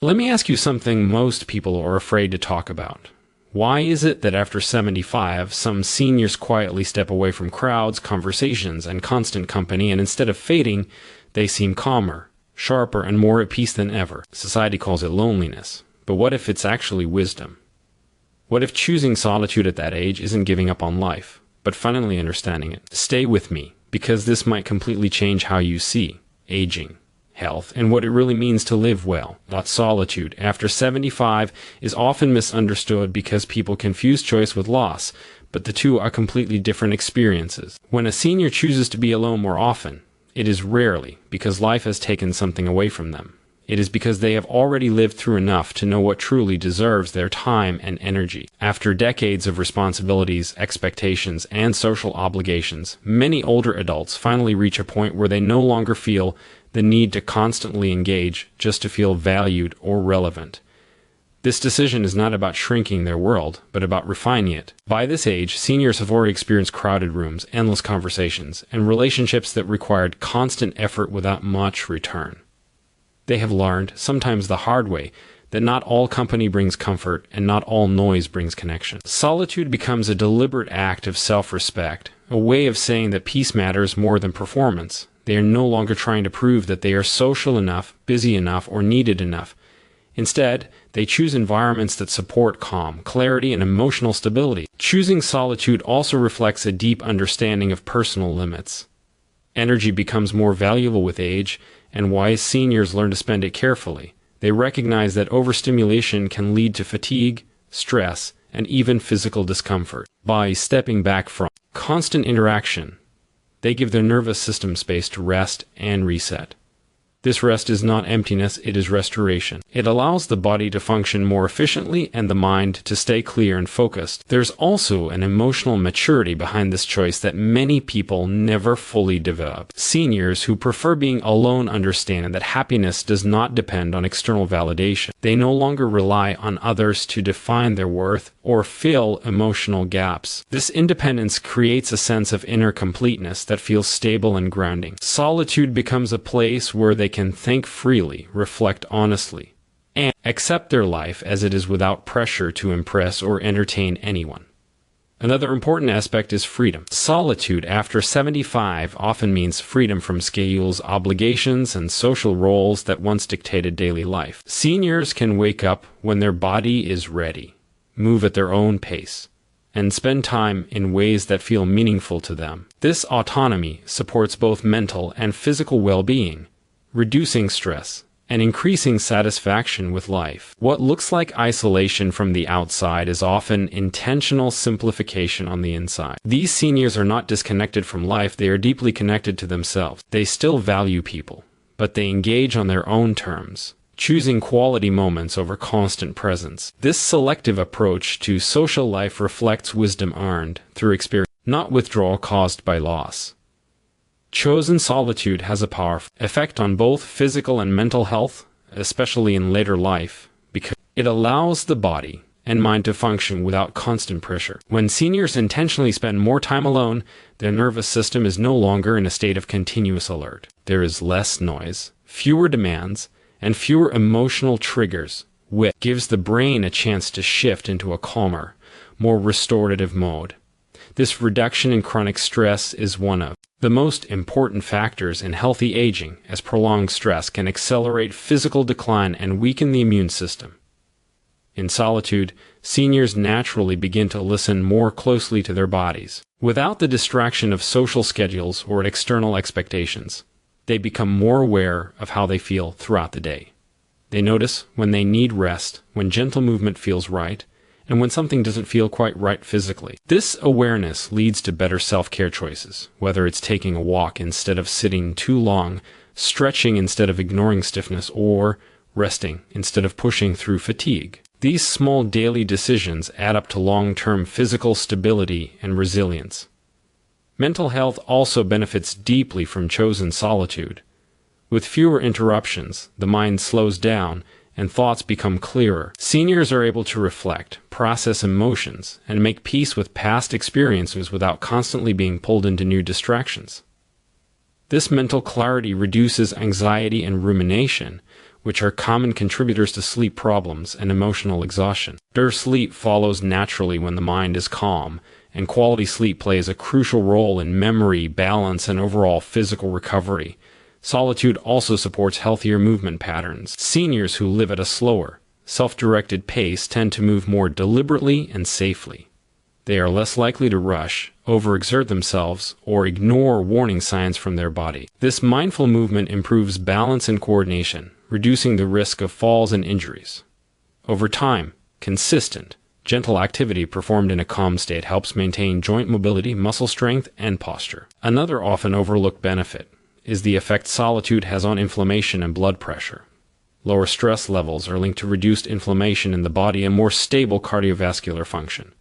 Let me ask you something most people are afraid to talk about. Why is it that after 75, some seniors quietly step away from crowds, conversations, and constant company, and instead of fading, they seem calmer, sharper, and more at peace than ever? Society calls it loneliness. But what if it's actually wisdom? What if choosing solitude at that age isn't giving up on life, but finally understanding it? Stay with me, because this might completely change how you see aging, health, and what it really means to live well. That solitude after 75 is often misunderstood because people confuse choice with loss, but the two are completely different experiences. When a senior chooses to be alone more often, it is rarely because life has taken something away from them. It is because they have already lived through enough to know what truly deserves their time and energy. After decades of responsibilities, expectations, and social obligations, many older adults finally reach a point where they no longer feel the need to constantly engage just to feel valued or relevant. This decision is not about shrinking their world, but about refining it. By this age, seniors have already experienced crowded rooms, endless conversations, and relationships that required constant effort without much return. They have learned, sometimes the hard way, that not all company brings comfort and not all noise brings connection. Solitude becomes a deliberate act of self-respect, a way of saying that peace matters more than performance. They are no longer trying to prove that they are social enough, busy enough, or needed enough. Instead, they choose environments that support calm, clarity, and emotional stability. Choosing solitude also reflects a deep understanding of personal limits. Energy becomes more valuable with age, and wise seniors learn to spend it carefully. They recognize that overstimulation can lead to fatigue, stress, and even physical discomfort. By stepping back from constant interaction, they give their nervous system space to rest and reset. This rest is not emptiness, it is restoration. It allows the body to function more efficiently and the mind to stay clear and focused. There's also an emotional maturity behind this choice that many people never fully develop. Seniors who prefer being alone understand that happiness does not depend on external validation. They no longer rely on others to define their worth or fill emotional gaps. This independence creates a sense of inner completeness that feels stable and grounding. Solitude becomes a place where they can think freely, reflect honestly, and accept their life as it is without pressure to impress or entertain anyone. Another important aspect is freedom. Solitude after 75 often means freedom from schedules, obligations, and social roles that once dictated daily life. Seniors can wake up when their body is ready, move at their own pace, and spend time in ways that feel meaningful to them. This autonomy supports both mental and physical well-being, reducing stress, and increasing satisfaction with life. What looks like isolation from the outside is often intentional simplification on the inside. These seniors are not disconnected from life, they are deeply connected to themselves. They still value people, but they engage on their own terms, choosing quality moments over constant presence. This selective approach to social life reflects wisdom earned through experience, not withdrawal caused by loss. Chosen solitude has a powerful effect on both physical and mental health, especially in later life, because it allows the body and mind to function without constant pressure. When seniors intentionally spend more time alone, their nervous system is no longer in a state of continuous alert. There is less noise, fewer demands, and fewer emotional triggers, which gives the brain a chance to shift into a calmer, more restorative mode. This reduction in chronic stress is one of the most important factors in healthy aging, as prolonged stress can accelerate physical decline and weaken the immune system. In solitude, seniors naturally begin to listen more closely to their bodies. Without the distraction of social schedules or external expectations, they become more aware of how they feel throughout the day. They notice when they need rest, when gentle movement feels right, and when something doesn't feel quite right physically. This awareness leads to better self-care choices, whether it's taking a walk instead of sitting too long, stretching instead of ignoring stiffness, or resting instead of pushing through fatigue. These small daily decisions add up to long-term physical stability and resilience. Mental health also benefits deeply from chosen solitude. With fewer interruptions, the mind slows down and thoughts become clearer. Seniors are able to reflect, process emotions, and make peace with past experiences without constantly being pulled into new distractions. This mental clarity reduces anxiety and rumination, which are common contributors to sleep problems and emotional exhaustion. Better sleep follows naturally when the mind is calm, and quality sleep plays a crucial role in memory, balance, and overall physical recovery. Solitude also supports healthier movement patterns. Seniors who live at a slower, self-directed pace tend to move more deliberately and safely. They are less likely to rush, overexert themselves, or ignore warning signs from their body. This mindful movement improves balance and coordination, reducing the risk of falls and injuries. Over time, consistent, gentle activity performed in a calm state helps maintain joint mobility, muscle strength, and posture. Another often overlooked benefit is the effect solitude has on inflammation and blood pressure. Lower stress levels are linked to reduced inflammation in the body and more stable cardiovascular function.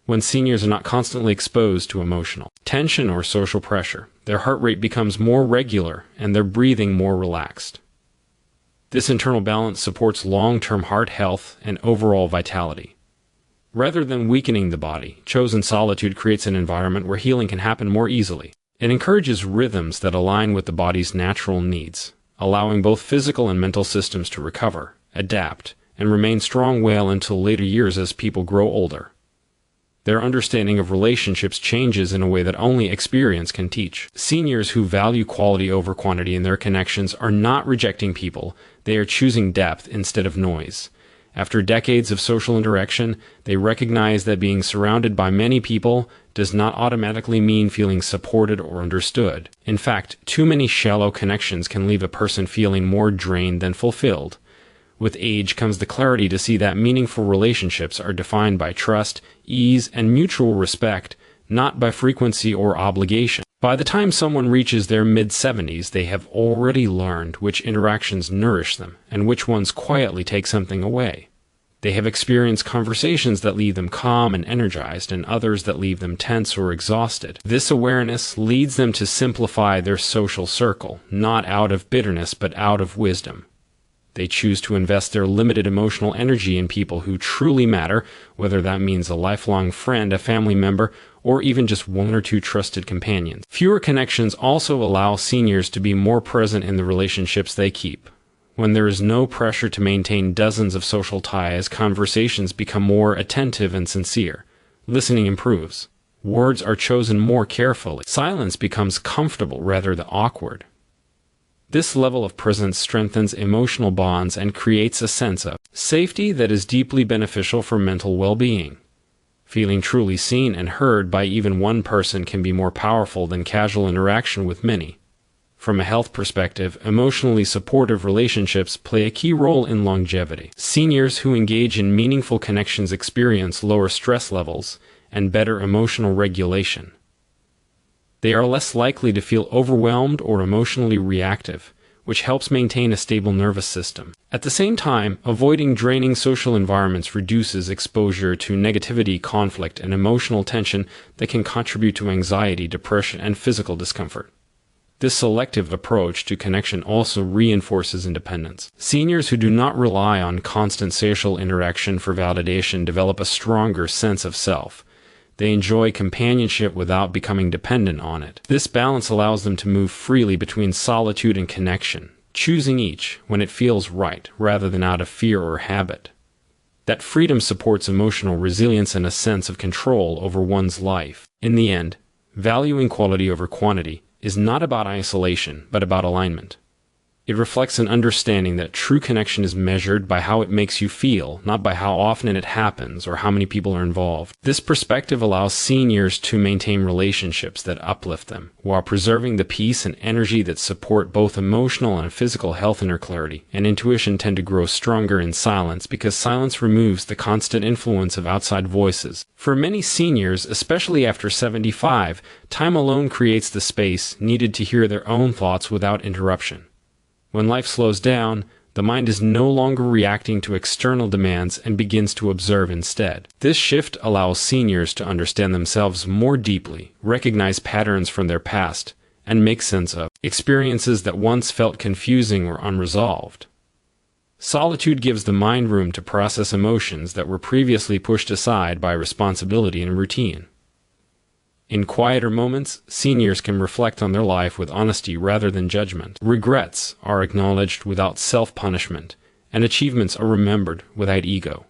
When seniors are not constantly exposed to emotional tension or social pressure, their heart rate becomes more regular and their breathing more relaxed. This internal balance supports long-term heart health and overall vitality. Rather than weakening the body, chosen solitude creates an environment where healing can happen more easily. It encourages rhythms that align with the body's natural needs, allowing both physical and mental systems to recover, adapt, and remain strong well until later years as people grow older. Their understanding of relationships changes in a way that only experience can teach. Seniors who value quality over quantity in their connections are not rejecting people, they are choosing depth instead of noise. After decades of social interaction, they recognize that being surrounded by many people does not automatically mean feeling supported or understood. In fact, too many shallow connections can leave a person feeling more drained than fulfilled. With age comes the clarity to see that meaningful relationships are defined by trust, ease, and mutual respect, not by frequency or obligation. By the time someone reaches their mid-70s, they have already learned which interactions nourish them and which ones quietly take something away. They have experienced conversations that leave them calm and energized and others that leave them tense or exhausted. This awareness leads them to simplify their social circle, not out of bitterness but out of wisdom. They choose to invest their limited emotional energy in people who truly matter, whether that means a lifelong friend, a family member, or even just one or two trusted companions. Fewer connections also allow seniors to be more present in the relationships they keep. When there is no pressure to maintain dozens of social ties, conversations become more attentive and sincere. Listening improves. Words are chosen more carefully. Silence becomes comfortable rather than awkward. This level of presence strengthens emotional bonds and creates a sense of safety that is deeply beneficial for mental well-being. Feeling truly seen and heard by even one person can be more powerful than casual interaction with many. From a health perspective, emotionally supportive relationships play a key role in longevity. Seniors who engage in meaningful connections experience lower stress levels and better emotional regulation. They are less likely to feel overwhelmed or emotionally reactive, which helps maintain a stable nervous system. At the same time, avoiding draining social environments reduces exposure to negativity, conflict, and emotional tension that can contribute to anxiety, depression, and physical discomfort. This selective approach to connection also reinforces independence. Seniors who do not rely on constant social interaction for validation develop a stronger sense of self. They enjoy companionship without becoming dependent on it. This balance allows them to move freely between solitude and connection, choosing each when it feels right rather than out of fear or habit. That freedom supports emotional resilience and a sense of control over one's life. In the end, valuing quality over quantity is not about isolation, but about alignment. It reflects an understanding that true connection is measured by how it makes you feel, not by how often it happens or how many people are involved. This perspective allows seniors to maintain relationships that uplift them, while preserving the peace and energy that support both emotional and physical health. Inner clarity and intuition tend to grow stronger in silence because silence removes the constant influence of outside voices. For many seniors, especially after 75, time alone creates the space needed to hear their own thoughts without interruption. When life slows down, the mind is no longer reacting to external demands and begins to observe instead. This shift allows seniors to understand themselves more deeply, recognize patterns from their past, and make sense of experiences that once felt confusing or unresolved. Solitude gives the mind room to process emotions that were previously pushed aside by responsibility and routine. In quieter moments, seniors can reflect on their life with honesty rather than judgment. Regrets are acknowledged without self-punishment, and achievements are remembered without ego.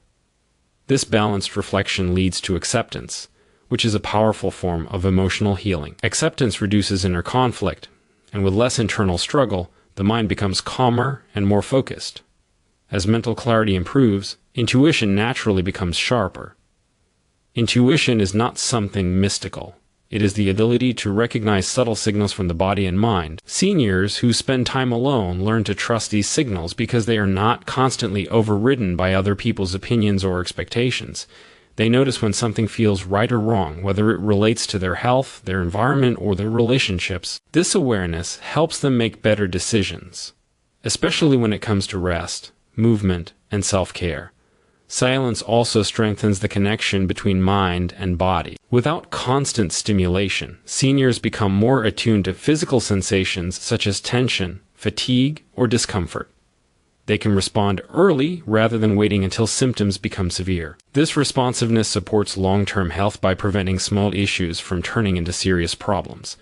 This balanced reflection leads to acceptance, which is a powerful form of emotional healing. Acceptance reduces inner conflict, and with less internal struggle, the mind becomes calmer and more focused. As mental clarity improves, intuition naturally becomes sharper. Intuition is not something mystical. It is the ability to recognize subtle signals from the body and mind. Seniors who spend time alone learn to trust these signals because they are not constantly overridden by other people's opinions or expectations. They notice when something feels right or wrong, whether it relates to their health, their environment, or their relationships. This awareness helps them make better decisions, especially when it comes to rest, movement, and self-care. Silence also strengthens the connection between mind and body. Without constant stimulation, seniors become more attuned to physical sensations such as tension, fatigue, or discomfort. They can respond early rather than waiting until symptoms become severe. This responsiveness supports long-term health by preventing small issues from turning into serious problems.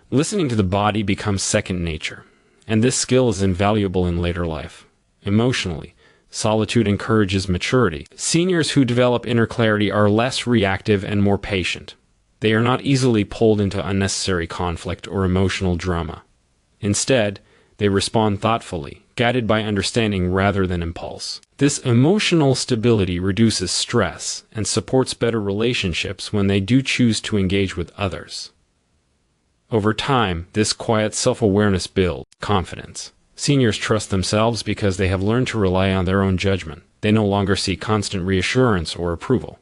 Listening to the body becomes second nature, and this skill is invaluable in later life. Emotionally, solitude encourages maturity. Seniors who develop inner clarity are less reactive and more patient. They are not easily pulled into unnecessary conflict or emotional drama. Instead, they respond thoughtfully, guided by understanding rather than impulse. This emotional stability reduces stress and supports better relationships when they do choose to engage with others. Over time, this quiet self-awareness builds confidence. Seniors trust themselves because they have learned to rely on their own judgment. They no longer seek constant reassurance or approval.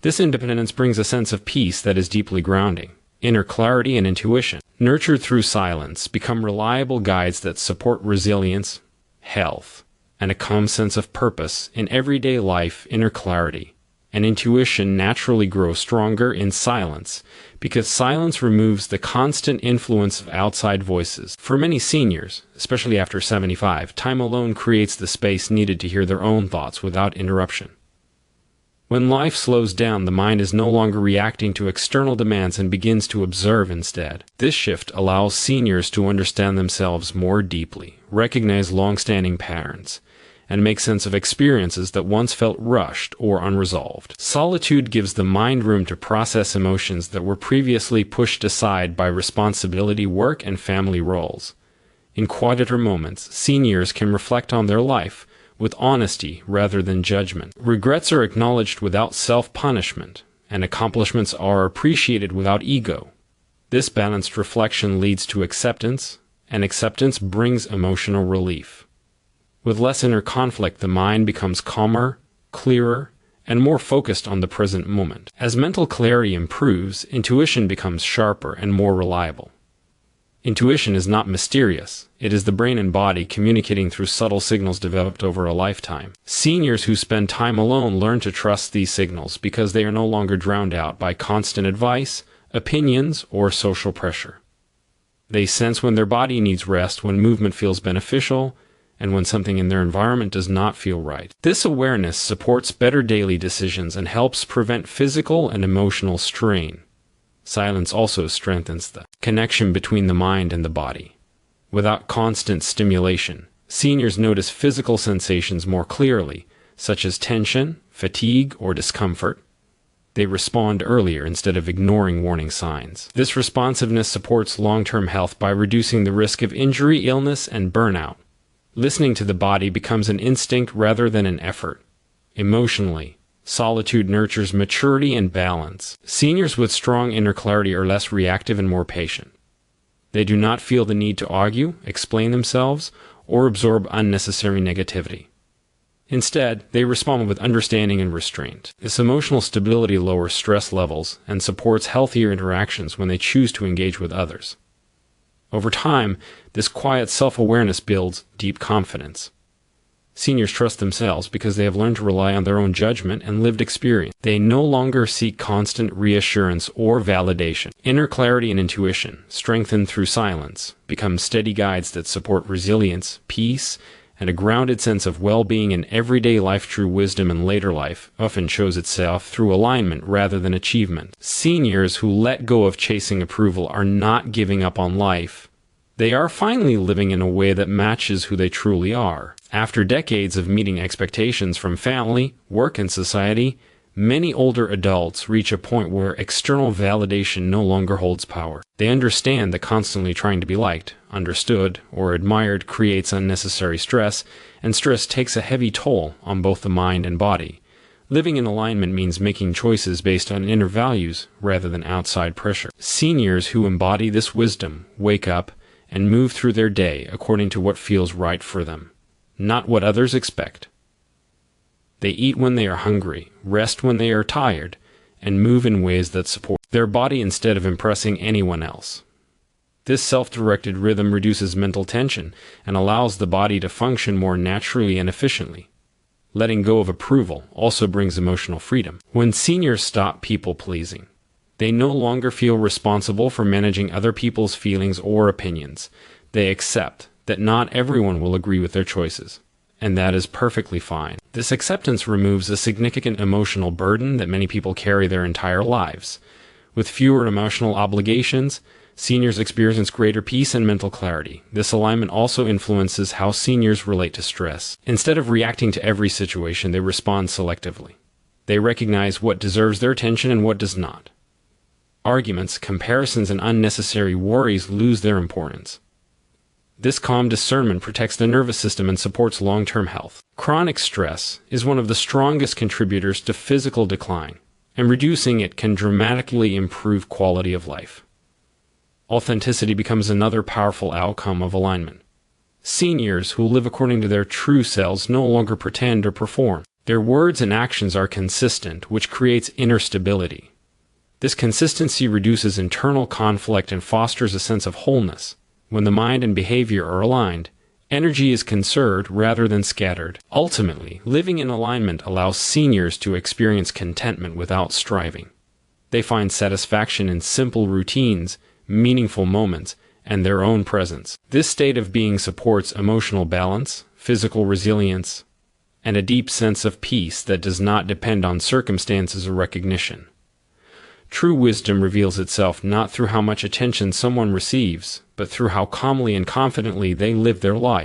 This independence brings a sense of peace that is deeply grounding. Inner clarity and intuition, nurtured through silence, become reliable guides that support resilience, health, and a calm sense of purpose in everyday life. Inner clarity and intuition naturally grow stronger in silence because silence removes the constant influence of outside voices. For many seniors, especially after 75, time alone creates the space needed to hear their own thoughts without interruption. When life slows down, the mind is no longer reacting to external demands and begins to observe instead. This shift allows seniors to understand themselves more deeply, recognize long-standing patterns, and make sense of experiences that once felt rushed or unresolved. Solitude gives the mind room to process emotions that were previously pushed aside by responsibility, work, and family roles. In quieter moments, seniors can reflect on their life with honesty rather than judgment. Regrets are acknowledged without self-punishment, and accomplishments are appreciated without ego. This balanced reflection leads to acceptance, and acceptance brings emotional relief. With less inner conflict, the mind becomes calmer, clearer, and more focused on the present moment. As mental clarity improves, intuition becomes sharper and more reliable. Intuition is not mysterious. It is the brain and body communicating through subtle signals developed over a lifetime. Seniors who spend time alone learn to trust these signals because they are no longer drowned out by constant advice, opinions, or social pressure. They sense when their body needs rest, when movement feels beneficial, and when something in their environment does not feel right. This awareness supports better daily decisions and helps prevent physical and emotional strain. Silence also strengthens the connection between the mind and the body. Without constant stimulation, seniors notice physical sensations more clearly, such as tension, fatigue, or discomfort. They respond earlier instead of ignoring warning signs. This responsiveness supports long-term health by reducing the risk of injury, illness, and burnout. Listening to the body becomes an instinct rather than an effort. Emotionally, solitude nurtures maturity and balance. Seniors with strong inner clarity are less reactive and more patient. They do not feel the need to argue, explain themselves, or absorb unnecessary negativity. Instead, they respond with understanding and restraint. This emotional stability lowers stress levels and supports healthier interactions when they choose to engage with others. Over time, this quiet self-awareness builds deep confidence. Seniors trust themselves because they have learned to rely on their own judgment and lived experience. They no longer seek constant reassurance or validation. Inner clarity and intuition, strengthened through silence, become steady guides that support resilience, peace, and a grounded sense of well-being in everyday life. True wisdom in later life often shows itself through alignment rather than achievement. Seniors who let go of chasing approval are not giving up on life. They are finally living in a way that matches who they truly are. After decades of meeting expectations from family, work, and society, many older adults reach a point where external validation no longer holds power. They understand that constantly trying to be liked, understood, or admired creates unnecessary stress, and stress takes a heavy toll on both the mind and body. Living in alignment means making choices based on inner values rather than outside pressure. Seniors who embody this wisdom wake up and move through their day according to what feels right for them, not what others expect. They eat when they are hungry, rest when they are tired, and move in ways that support their body instead of impressing anyone else. This self-directed rhythm reduces mental tension and allows the body to function more naturally and efficiently. Letting go of approval also brings emotional freedom. When seniors stop people-pleasing, they no longer feel responsible for managing other people's feelings or opinions. They accept that not everyone will agree with their choices, and that is perfectly fine. This acceptance removes a significant emotional burden that many people carry their entire lives. With fewer emotional obligations, seniors experience greater peace and mental clarity. This alignment also influences how seniors relate to stress. Instead of reacting to every situation, they respond selectively. They recognize what deserves their attention and what does not. Arguments, comparisons, and unnecessary worries lose their importance. This calm discernment protects the nervous system and supports long-term health. Chronic stress is one of the strongest contributors to physical decline, and reducing it can dramatically improve quality of life. Authenticity becomes another powerful outcome of alignment. Seniors who live according to their true selves no longer pretend or perform. Their words and actions are consistent, which creates inner stability. This consistency reduces internal conflict and fosters a sense of wholeness. When the mind and behavior are aligned, energy is conserved rather than scattered. Ultimately, living in alignment allows seniors to experience contentment without striving. They find satisfaction in simple routines, meaningful moments, and their own presence. This state of being supports emotional balance, physical resilience, and a deep sense of peace that does not depend on circumstances or recognition. True wisdom reveals itself not through how much attention someone receives, but through how calmly and confidently they live their life.